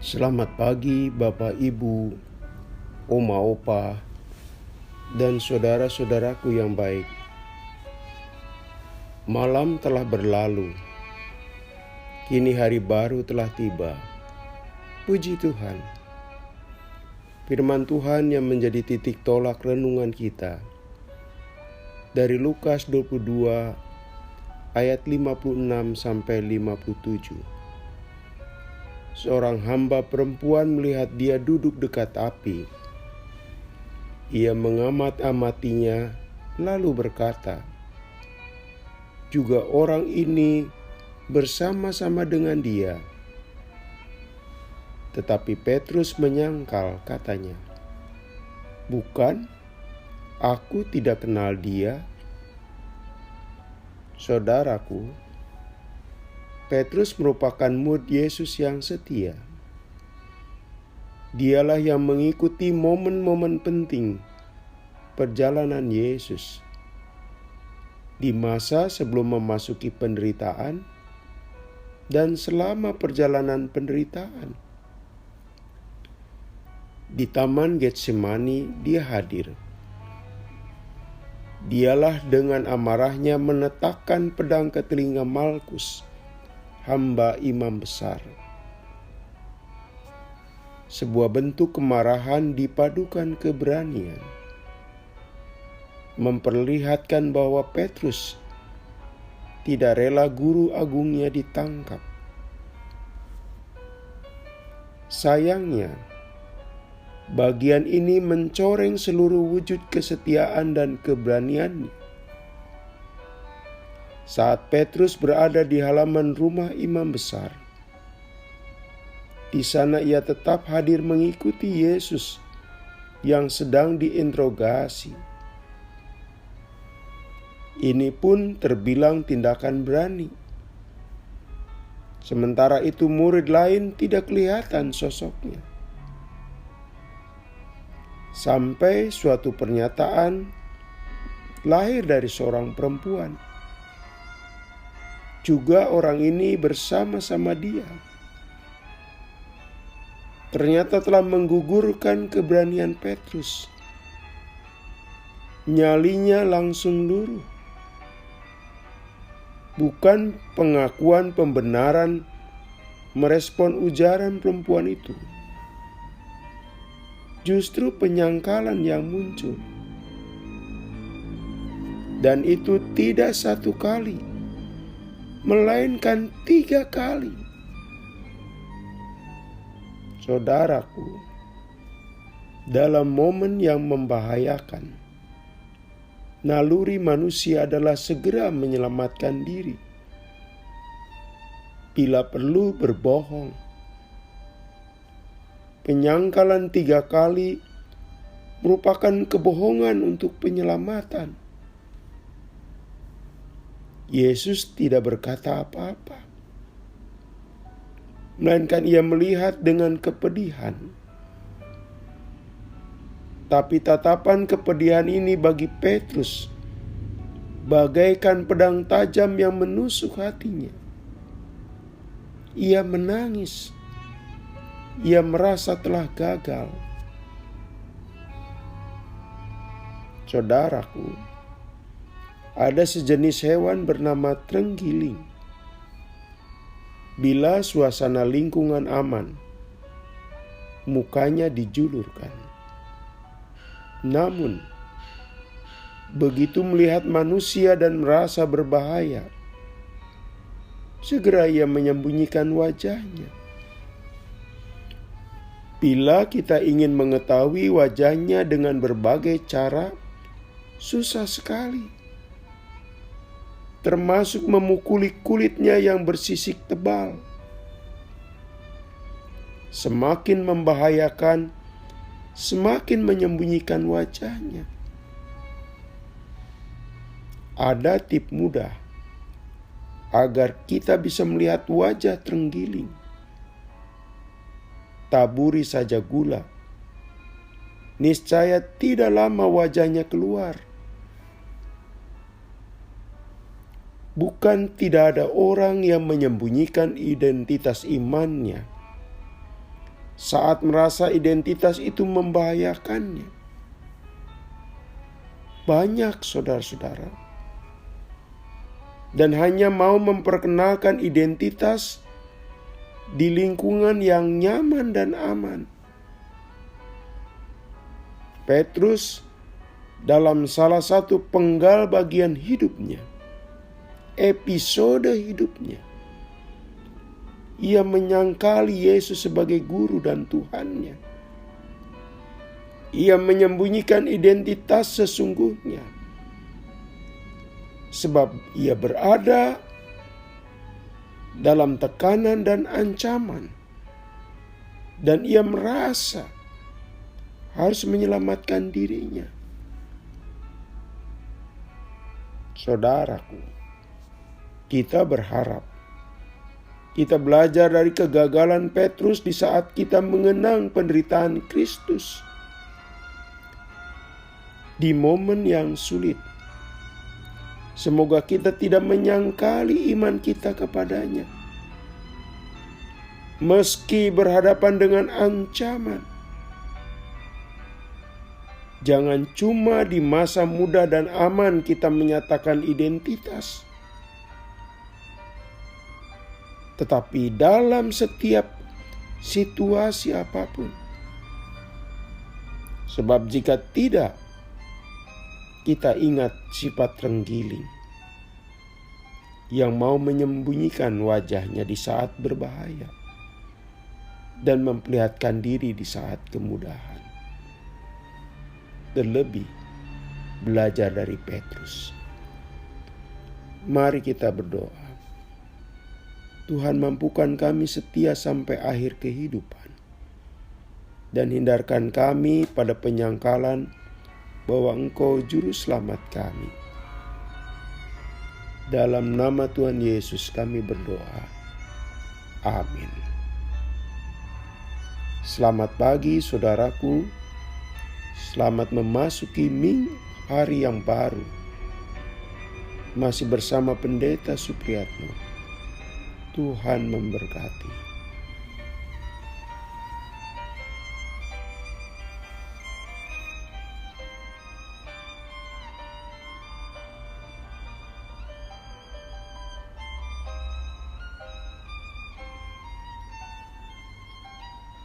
Selamat pagi Bapak Ibu, Oma Opa, dan saudara-saudaraku yang baik. Malam telah berlalu, kini hari baru telah tiba. Puji Tuhan. Firman Tuhan yang menjadi titik tolak renungan kita dari Lukas 22 ayat 56 sampai 57. Seorang hamba perempuan melihat dia duduk dekat api. Ia mengamat-amatinya lalu berkata, "Juga orang ini bersama-sama dengan dia." Tetapi Petrus menyangkal, katanya, "Bukan, aku tidak kenal dia." Saudaraku, Petrus merupakan murid Yesus yang setia. Dialah yang mengikuti momen-momen penting perjalanan Yesus di masa sebelum memasuki penderitaan dan selama perjalanan penderitaan. Di Taman Getsemani dia hadir. Dialah dengan amarahnya menetakkan pedang ke telinga Malkus, hamba imam besar. Sebuah bentuk kemarahan dipadukan keberanian, memperlihatkan bahwa Petrus tidak rela guru agungnya ditangkap. Sayangnya, bagian ini mencoreng seluruh wujud kesetiaan dan keberaniannya. Saat Petrus berada di halaman rumah imam besar, di sana ia tetap hadir mengikuti Yesus yang sedang diinterogasi. Ini pun terbilang tindakan berani. Sementara itu murid lain tidak kelihatan sosoknya. Sampai suatu pernyataan lahir dari seorang perempuan. Juga orang ini bersama-sama dia. Ternyata telah menggugurkan keberanian Petrus. Nyalinya langsung luruh. Bukan pengakuan pembenaran merespon ujaran perempuan itu. Justru penyangkalan yang muncul. Dan itu tidak satu kali, melainkan 3 kali. Saudaraku, dalam momen yang membahayakan, naluri manusia adalah segera menyelamatkan diri. Bila perlu berbohong. Penyangkalan 3 kali merupakan kebohongan untuk penyelamatan. Yesus tidak berkata apa-apa, melainkan ia melihat dengan kepedihan. Tapi tatapan kepedihan ini bagi Petrus bagaikan pedang tajam yang menusuk hatinya. Ia menangis. Ia merasa telah gagal. Saudaraku, ada sejenis hewan bernama terenggiling. Bila suasana lingkungan aman, mukanya dijulurkan. Namun, begitu melihat manusia dan merasa berbahaya, segera ia menyembunyikan wajahnya. Bila kita ingin mengetahui wajahnya dengan berbagai cara, susah sekali. Termasuk memukuli kulitnya yang bersisik tebal. Semakin membahayakan, semakin menyembunyikan wajahnya. Ada tip mudah agar kita bisa melihat wajah terenggiling. Taburi saja gula. Niscaya tidak lama wajahnya keluar. Bukan tidak ada orang yang menyembunyikan identitas imannya, saat merasa identitas itu membahayakannya. Banyak saudara-saudara, dan hanya mau memperkenalkan identitas di lingkungan yang nyaman dan aman. Petrus dalam salah satu penggal bagian hidupnya, episode hidupnya, ia menyangkali Yesus sebagai guru dan Tuhannya. Ia menyembunyikan identitas sesungguhnya, sebab ia berada dalam tekanan dan ancaman, dan ia merasa harus menyelamatkan dirinya. Saudaraku, kita berharap kita belajar dari kegagalan Petrus di saat kita mengenang penderitaan Kristus di momen yang sulit. Semoga kita tidak menyangkali iman kita kepadanya, meski berhadapan dengan ancaman. Jangan cuma di masa muda dan aman kita menyatakan identitas, tetapi dalam setiap situasi apapun. Sebab jika tidak, kita ingat sifat renggiling yang mau menyembunyikan wajahnya di saat berbahaya dan memperlihatkan diri di saat kemudahan. Terlebih belajar dari Petrus. Mari kita berdoa. Tuhan, mampukan kami setia sampai akhir kehidupan, dan hindarkan kami pada penyangkalan bahwa Engkau juru selamat kami. Dalam nama Tuhan Yesus kami berdoa. Amin. Selamat pagi saudaraku. Selamat memasuki hari yang baru. Masih bersama Pendeta Supriyatno. Tuhan memberkati.